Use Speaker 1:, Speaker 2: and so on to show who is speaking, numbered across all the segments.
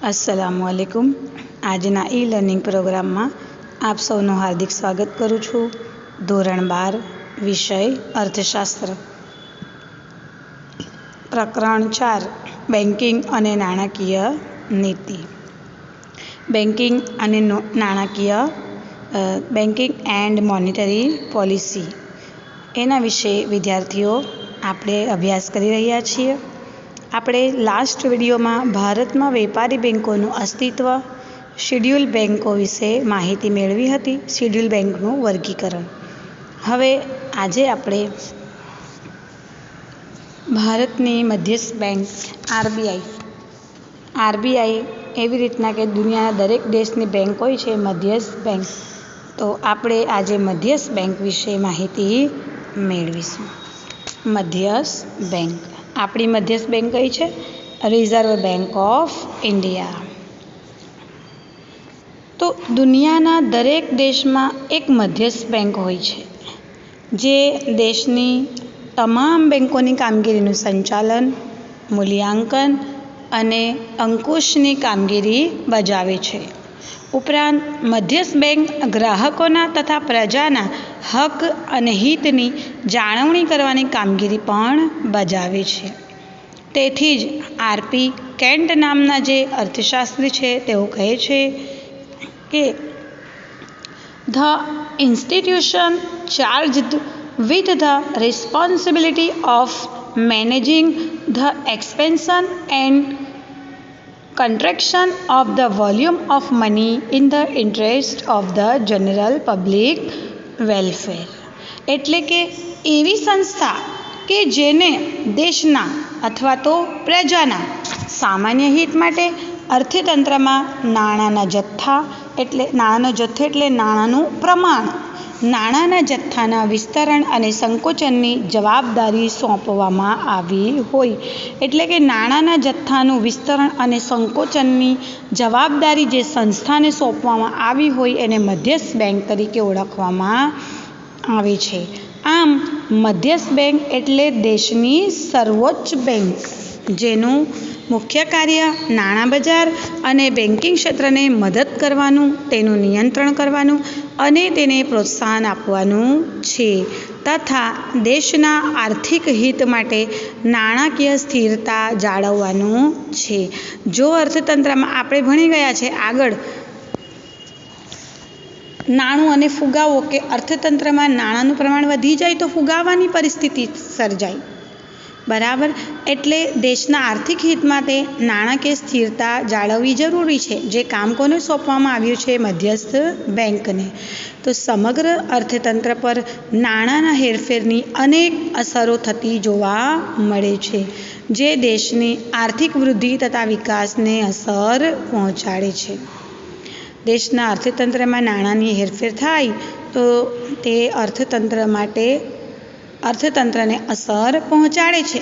Speaker 1: अस्सलामुअलैकुम। આજના લર્નિંગ પ્રોગ્રામમાં આપ સૌનું હાર્દિક સ્વાગત કરું છું। ધોરણ 12 વિષય અર્થશાસ્ત્ર, પ્રકરણ 4 બેન્કિંગ અને નાણાકીય નીતિ। બેન્કિંગ અને નાણાકીય બેન્કિંગ એન્ડ મોનેટરી પોલિસી એના વિશે વિદ્યાર્થીઓ આપણે અભ્યાસ કરી રહ્યા છીએ। આપણે લાસ્ટ વિડીયોમાં ભારતમાં વેપારી બેન્કોનું અસ્તિત્વ, શેડ્યુલ બેન્કો વિશે માહિતી મેળવી હતી, શેડ્યુલ બેન્કનું વર્ગીકરણ। હવે આજે આપણે ભારતની મધ્યસ્થ બેંક આરબીઆઈ એવી રીતના કે દુનિયાના દરેક દેશની બેંક હોય છે મધ્યસ્થ બેંક, તો આપણે આજે મધ્યસ્થ બેંક વિશે માહિતી મેળવીશું। મધ્યસ્થ બેંક, આપણી મધ્યસ્થ બેંક કઈ છે? Reserve bank of India. તો દુનિયાના દરેક દેશમાં એક મધ્યસ્થ બેંક હોય છે જે દેશની તમામ બેંકોની કામગીરીનું સંચાલન, મૂલ્યાંકન અને અંકુશની કામગીરી બજાવે છે। ઉપરાંત મધ્યસ્થ બેંક ગ્રાહકોના તથા પ્રજાના હક અને હિતની જાળવણી કરવાની કામગીરી પણ બજાવે છે। તેથી જ આરપી કેન્ટ નામના જે અર્થશાસ્ત્રી છે તેઓ કહે છે કે the institution charged with the responsibility of managing the expansion and contraction of the volume of money in the interest of the general public welfare। એટલે કે એવી સંસ્થા કે જેને દેશના અથવા તો પ્રજાના સામાન્ય હિત માટે અર્થતંત્રમાં નાણાંના જથ્થા એટલે નાણાંનું પ્રમાણ, નાણાંના જથ્થાના વિસ્તરણ અને સંકોચનની જવાબદારી સોંપવામાં આવી હોય। એટલે કે નાણાંના જથ્થાનું વિસ્તરણ અને સંકોચનની જવાબદારી જે સંસ્થાને સોંપવામાં આવી હોય એને મધ્યસ્થ બેંક તરીકે ઓળખવામાં આવે છે। આમ મધ્યસ્થ બેંક એટલે દેશની સર્વોચ્ચ બેંક જેનું મુખ્ય કાર્ય નાણાં બજાર અને બેન્કિંગ ક્ષેત્રને મદદ કરવાનું, તેનું નિયંત્રણ કરવાનું અને તેને પ્રોત્સાહન આપવાનું છે તથા દેશના આર્થિક હિત માટે નાણાકીય સ્થિરતા જાળવવાનું છે। જો અર્થતંત્રમાં આપણે ભણી ગયા છે આગળ નાણું અને ફુગાવો કે અર્થતંત્રમાં નાણાંનું પ્રમાણ વધી જાય તો ફુગાવાની પરિસ્થિતિ સર્જાય, બરાબર। એટલે દેશના આર્થિક હિત માટે નાણાકીય સ્થિરતા જાળવવી જરૂરી છે, જે કામ કોને સોંપવામાં આવ્યું છે? મધ્યસ્થ બેંકને। તો સમગ્ર અર્થતંત્ર પર નાણાંના હેરફેરની અનેક અસરો થતી જોવા મળે છે, જે દેશની આર્થિક વૃદ્ધિ તથા વિકાસને અસર પહોંચાડે છે। દેશના અર્થતંત્રમાં નાણાંની હેરફેર થાય તો તે અર્થતંત્રને અસર પહોંચાડે છે।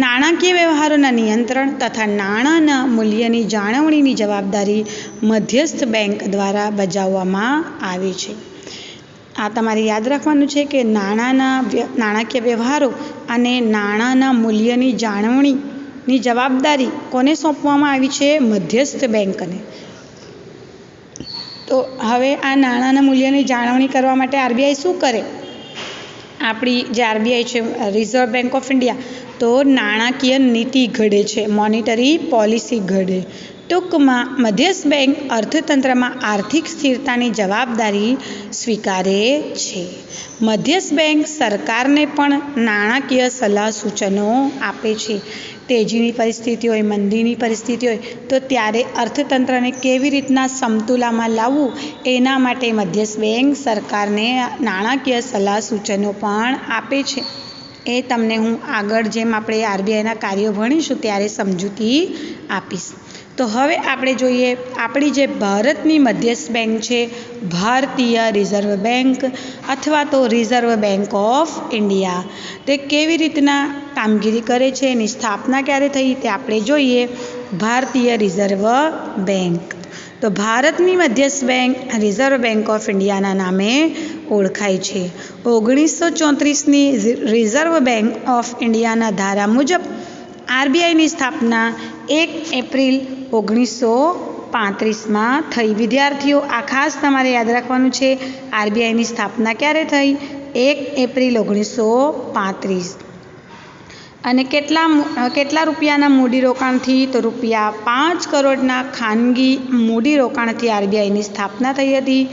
Speaker 1: નાણાકીય વ્યવહારોના નિયંત્રણ તથા નાણાંના મૂલ્યની જાળવણીની જવાબદારી મધ્યસ્થ બેંક દ્વારા બજાવવામાં આવે છે। આ તમારે યાદ રાખવાનું છે કે નાણાકીય વ્યવહારો અને નાણાંના મૂલ્યની જાળવણીની જવાબદારી કોને સોંપવામાં આવી છે? મધ્યસ્થ બેંકને। તો હવે આ નાણાંના મૂલ્યની જાળવણી કરવા માટે આરબીઆઈ શું કરે? આપણી જે આરબીઆઈ છે રિઝર્વ બેંક ઓફ ઇન્ડિયા, તો નાણાકીય નીતિ ઘડે છે, મોનેટરી પોલિસી ઘડે। ટૂંકમાં મધ્યસ્થ બેંક અર્થતંત્રમાં આર્થિક સ્થિરતાની જવાબદારી સ્વીકારે છે। મધ્યસ્થ બેંક સરકારને પણ નાણાકીય સલાહ સૂચનો આપે છે। તેજીની પરિસ્થિતિ હોય, મંદીની પરિસ્થિતિ હોય તો ત્યારે અર્થતંત્રને કેવી રીતના સમતુલામાં લાવવું એના માટે મધ્યસ્થ બેંક સરકારને નાણાકીય સલાહ સૂચનો પણ આપે છે। એ તમને હું આગળ જેમ આપણે આરબીઆઈના કાર્યો ભણીશું ત્યારે સમજૂતી આપીશ। તો હવે આપણે જોઈએ આપણી જે ભારતની મધ્યસ્થ બેંક છે ભારતીય રિઝર્વ બેંક અથવા તો રિઝર્વ બેંક ઓફ ઇન્ડિયા, તે કેવી રીતના કામગીરી કરે છે, એની સ્થાપના ક્યારે થઈ તે આપણે જોઈએ। ભારતીય રિઝર્વ બેંક, તો ભારતની મધ્યસ્થ બેંક રિઝર્વ બેંક ઓફ ઇન્ડિયાના નામે ઓળખાય છે। 1934ની રિઝર્વ બેંક ઓફ ઇન્ડિયાના ધારા મુજબ આરબીઆઈની સ્થાપના 1 એપ્રિલ 1935માં થઈ. વિદ્યાર્થીઓ આ ખાસ તમારે યાદ રાખવાનું છે. આરબીઆઈની સ્થાપના ક્યારે થઈ? 1 એપ્રિલ 1935. અને કેટલા રૂપિયાના મૂડીરોકાણથી? તો ₹5 કરોડના ખાનગી મૂડીરોકાણથી આરબીઆઈની સ્થાપના થઈ હતી.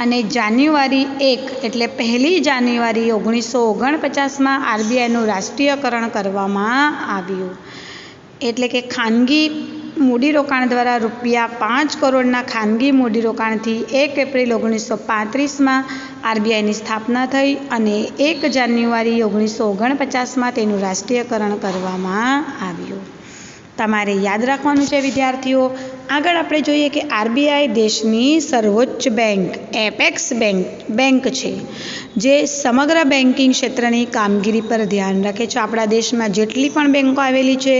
Speaker 1: અને જાન્યુઆરી 1 એટલે 1 જાન્યુઆરી 1949માં આરબીઆઈનું રાષ્ટ્રીયકરણ કરવામાં આવ્યું. એટલે કે ખાનગી મૂડીરોકાણ દ્વારા ₹5 કરોડના ખાનગી મૂડીરોકાણથી 1 એપ્રિલ 1935માં આરબીઆઈની સ્થાપના થઈ અને 1 જાન્યુઆરી 1949માં તેનું રાષ્ટ્રીયકરણ કરવામાં આવ્યું. તમારે યાદ રાખવાનું છે વિદ્યાર્થીઓ. આગળ આપણે જોઈએ કે આરબીઆઈ દેશની સર્વોચ્ચ બેંક એપેક્સ બેંક છે, જે સમગ્ર બેન્કિંગ ક્ષેત્રની કામગીરી પર ધ્યાન રાખે છે. આપણા દેશમાં જેટલી પણ બેંકો આવેલી છે,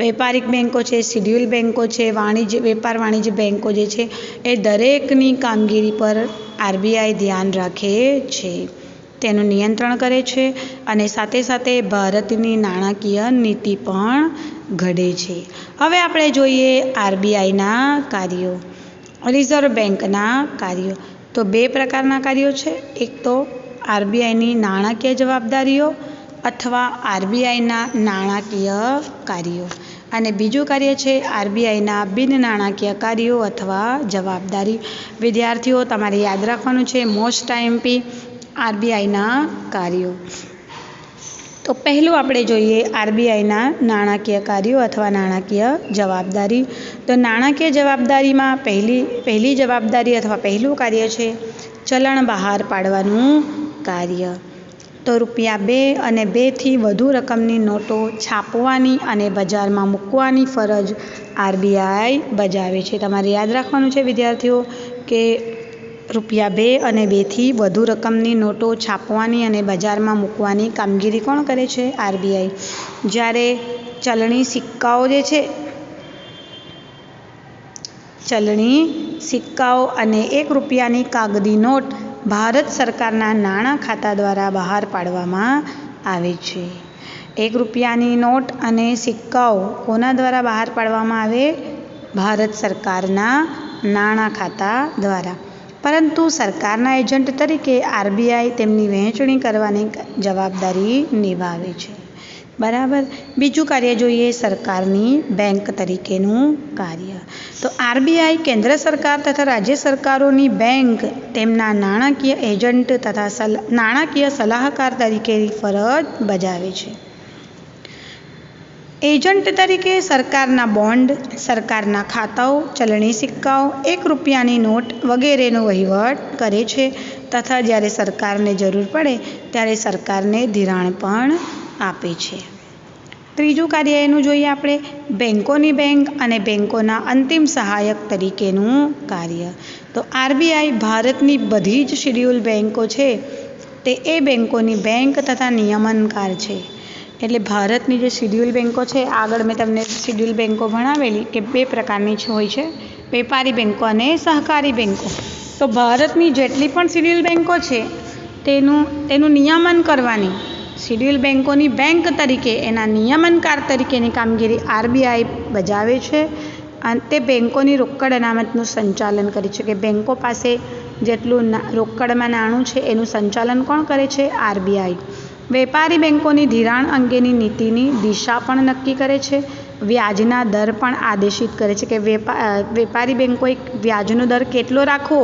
Speaker 1: વેપારિક બેંકો છે, શિડ્યુલ બેંકો છે, વેપાર વાણિજ્ય બેંકો જે છે, એ દરેકની કામગીરી પર આરબીઆઈ ધ્યાન રાખે છે, તેનું નિયંત્રણ કરે છે અને સાથે સાથે ભારતની નાણાકીય નીતિ પણ ઘડે છે. હવે આપણે જોઈએ આરબીઆઈના કાર્યો, રિઝર્વ બેંકના કાર્યો. તો 2 પ્રકારના કાર્યો છે. એક તો આરબીઆઈની નાણાકીય જવાબદારીઓ અથવા આરબીઆઈના નાણાકીય કાર્યો, અને બીજું કાર્ય છે આરબીઆઈના બિન નાણાકીય કાર્યો અથવા જવાબદારી. વિદ્યાર્થીઓ તમારે યાદ રાખવાનું છે મોસ્ટ આઈએમપી આરબીઆઈના કાર્યો. તો પહેલું આપણે જોઈએ આરબીઆઈના નાણાકીય કાર્યો અથવા નાણાકીય જવાબદારી. તો નાણાકીય જવાબદારીમાં પહેલી જવાબદારી અથવા પહેલું કાર્ય છે ચલણ બહાર પાડવાનું કાર્ય. તો ₹2 અને 2થી વધુ રકમની નોટો છાપવાની અને બજારમાં મૂકવાની ફરજ આરબીઆઈ બજાવે છે. તમારે યાદ રાખવાનું છે વિદ્યાર્થીઓ કે ₹2 અને 2થી વધુ રકમની નોટો છાપવાની અને બજારમાં મૂકવાની કામગીરી કોણ કરે છે? આરબીઆઈ. જ્યારે ચલણી સિક્કાઓ અને ₹1ની કાગદી નોટ ભારત સરકારના નાણાં ખાતા દ્વારા બહાર પાડવામાં આવે છે. ₹1ની નોટ અને સિક્કાઓ કોના દ્વારા બહાર પાડવામાં આવે? ભારત સરકારના નાણાં ખાતા દ્વારા. પરંતુ સરકારના એજન્ટ તરીકે આરબીઆઈ તેમની વહેંચણી કરવાની જવાબદારી નિભાવે છે. બરાબર. બીજું કાર્ય જોઈએ સરકારની બેંક તરીકેનું કાર્ય. તો આરબીઆઈ કેન્દ્ર સરકાર તથા રાજ્ય સરકારોની બેંક તેમના નાણાકીય એજન્ટ તથા નાણાકીય સલાહકાર તરીકેની ફરજ બજાવે છે. એજન્ટ તરીકે સરકારના બોન્ડ, સરકારના ખાતાઓ, ચલણી સિક્કાઓ, ₹1ની નોટ વગેરેનો વહીવટ કરે છે તથા જ્યારે સરકારને જરૂર પડે ત્યારે સરકારને ધિરાણ પણ આપે છે. ત્રીજું કાર્ય એનું જોઈએ આપણે બેંકોની બેંક અને બેંકોના અંતિમ સહાયક તરીકેનું કાર્ય. તો આરબીઆઈ ભારતની બધી જ શિડ્યુલ બેંકો છે તે એ બેંકોની બેંક તથા નિયમનકાર છે. એટલે ભારતની જે શિડ્યુલ બેંકો છે, આગળ મેં તમને શિડ્યુલ બેંકો ભણાવેલી કે 2 પ્રકારની હોય છે, વેપારી બેંકો અને સહકારી બેંકો. તો ભારતની જેટલી પણ શિડ્યુલ બેંકો છે તેનું નિયમન કરવાની, શિડ્યુલ બેંકોની બેંક તરીકે એના નિયમનકાર તરીકેની કામગીરી આરબીઆઈ બજાવે છે. અને તે બેંકોની રોકડ અનામતનું સંચાલન કરે છે કે બેંકો પાસે જેટલું રોકડમાં નાણું છે એનું સંચાલન કોણ કરે છે? આરબીઆઈ. વેપારી બેંકોની ધિરાણ અંગેની નીતિની દિશા પણ નક્કી કરે છે. વ્યાજના દર પણ આદેશિત કરે છે કે વેપારી બેંકોએ વ્યાજનો દર કેટલો રાખવો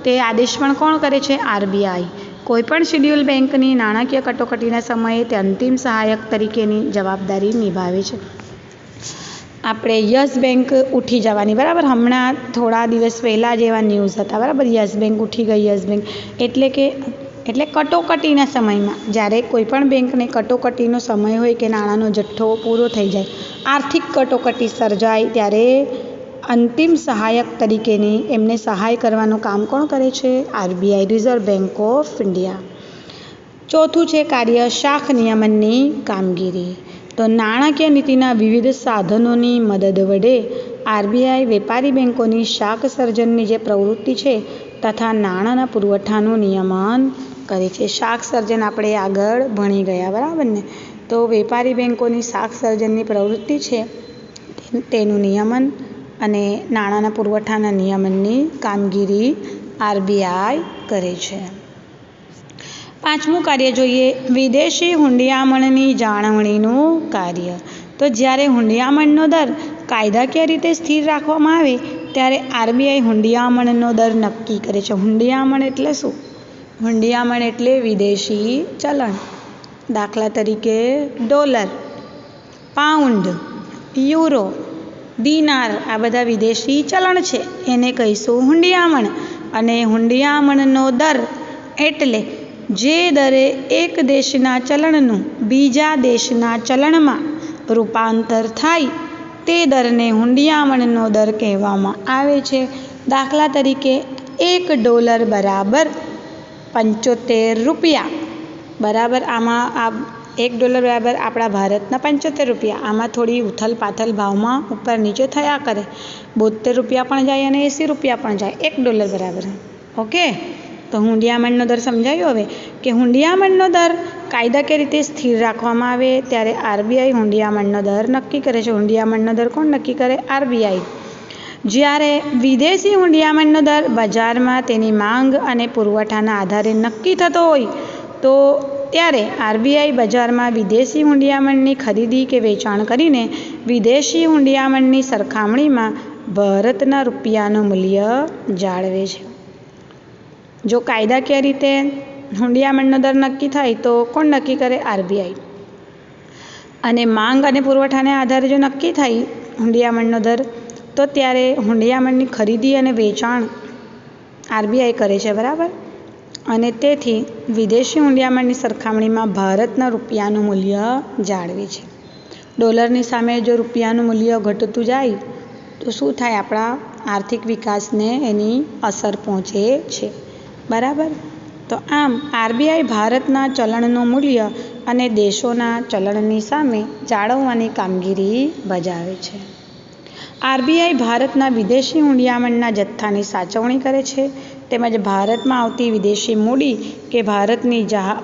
Speaker 1: તે આદેશ પણ કોણ કરે છે? આરબીઆઈ. કોઈપણ શિડ્યુલ બેંકની નાણાકીય કટોકટીના સમયે તે અંતિમ સહાયક તરીકેની જવાબદારી નિભાવે છે. આપણે યસ બેંક ઉઠી જવાની, બરાબર, હમણાં થોડા દિવસ પહેલાં જ એવા ન્યૂઝ હતા, બરાબર, યસ બેંક ઉઠી ગઈ. યસ બેંક એટલે કટોકટીના સમયમાં જ્યારે કોઈપણ બેંકને કટોકટીનો સમય હોય કે નાણાંનો જથ્થો પૂરો થઈ જાય, આર્થિક કટોકટી સર્જાય, ત્યારે અંતિમ સહાયક તરીકેની એમને સહાય કરવાનું કામ કોણ કરે છે? RBI, reserve bank of India. ચોથું છે કાર્ય શાખ નિયમનની કામગીરી. તો નાણાકીય નીતિના વિવિધ સાધનોની મદદ વડે આરબીઆઈ વેપારી બેંકોની શાખ સર્જનની જે પ્રવૃત્તિ છે તથા નાણાંના પુરવઠાનું નિયમન કરે છે. શાખ સર્જન આપણે આગળ ભણી ગયા, બરાબર ને? તો વેપારી બેંકોની શાખ સર્જનની પ્રવૃત્તિ છે તેનું નિયમન અને નાણાંના પુરવઠાના નિયમનની કામગીરી આરબીઆઈ કરે છે. પાંચમું કાર્ય જોઈએ, વિદેશી હુંડિયામણની જાળવણીનું કાર્ય. તો જ્યારે હુંડિયામણનો દર કાયદાકીય રીતે સ્થિર રાખવામાં આવે ત્યારે આરબીઆઈ હુંડિયામણનો દર નક્કી કરે છે. હુંડિયામણ એટલે શું? હુંડિયામણ એટલે વિદેશી ચલણ. દાખલા તરીકે ડોલર, પાઉન્ડ, યુરો, દિનાર આ બધા વિદેશી ચલણ છે, એને કહીશું હુંડિયામણ. અને હુંડિયામણનો દર એટલે જે દરે એક દેશના ચલણનું બીજા દેશના ચલણમાં રૂપાંતર થાય તે દરને હુંડિયામણનો દર કહેવામાં આવે છે. દાખલા તરીકે $1 બરાબર 75 રૂપિયા બરાબર. આમાં $1 બરાબર આપણા ભારતના 75 રૂપિયા. આમાં થોડી ઉથલ પાથલ ભાવમાં ઉપર નીચે થયા કરે. 72 રૂપિયા પણ જાય અને 80 રૂપિયા પણ જાય. $1 બરાબર. ઓકે, તો હુંડિયામણનો દર સમજાયો હવે કે હુંડિયામણનો દર કાયદાકીય રીતે સ્થિર રાખવામાં આવે ત્યારે આરબીઆઈ હુંડિયામણનો દર નક્કી કરે છે. હુંડિયામણનો દર કોણ નક્કી કરે? આરબીઆઈ. જ્યારે વિદેશી હુંડિયામણનો દર બજારમાં તેની માંગ અને પુરવઠાના આધારે નક્કી થતો હોય તો ત્યારે આરબીઆઈ બજારમાં વિદેશી હુંડિયામણની ખરીદી કે વેચાણ કરીને વિદેશી હુંડિયામણની સરખામણીમાં ભારતના રૂપિયાનું મૂલ્ય જાળવે છે. જો કાયદાકીય રીતે હુંડિયામણનો દર નક્કી થાય તો કોણ નક્કી કરે? આરબીઆઈ. અને માંગ અને પુરવઠાને આધારે જો નક્કી થાય હુંડિયામણનો દર તો ત્યારે હુંડિયામણની ખરીદી અને વેચાણ આરબીઆઈ કરે છે, બરાબર. અને તેથી વિદેશી હુંડિયામણની સરખામણીમાં ભારતના રૂપિયાનું મૂલ્ય જાળવે છે. ડોલરની સામે જો રૂપિયાનું મૂલ્ય ઘટતું જાય તો શું થાય? આપણા આર્થિક વિકાસને એની અસર પહોંચે છે, બરાબર. તો આમ આરબીઆઈ ભારતના ચલણનું મૂલ્ય અને દેશોના ચલણની સામે જાળવવાની કામગીરી બજાવે છે. આરબીઆઈ ભારતના વિદેશી હુંડિયામણના જથ્થાની સાચવણી કરે છે તેમજ ભારતમાં આવતી વિદેશી મૂડી કે ભારતની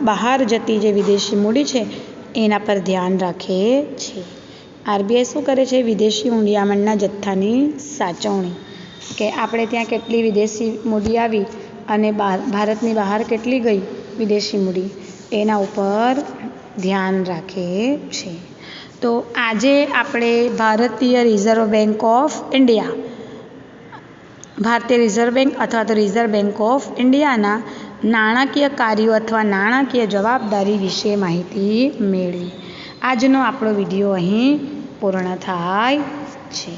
Speaker 1: બહાર જતી જે વિદેશી મૂડી છે એના પર ધ્યાન રાખે છે. આરબીઆઈ શું કરે છે? વિદેશી હુંડિયામણના જથ્થાની સાચવણી, કે આપણે ત્યાં કેટલી વિદેશી મૂડી આવી અને ભારતની બહાર કેટલી ગઈ વિદેશી મૂડી, એના ઉપર ધ્યાન રાખે છે. તો આજે આપણે ભારતીય રિઝર્વ બેંક ઓફ ઇન્ડિયા, ભારતીય રિઝર્વ બેંક અથવા તો રિઝર્વ બેંક ઓફ ઇન્ડિયાના નાણાકીય કાર્યો અથવા નાણાકીય જવાબદારી વિશે માહિતી મેળવી. આજનો આપણો વિડીયો અહીં પૂર્ણ થાય છે.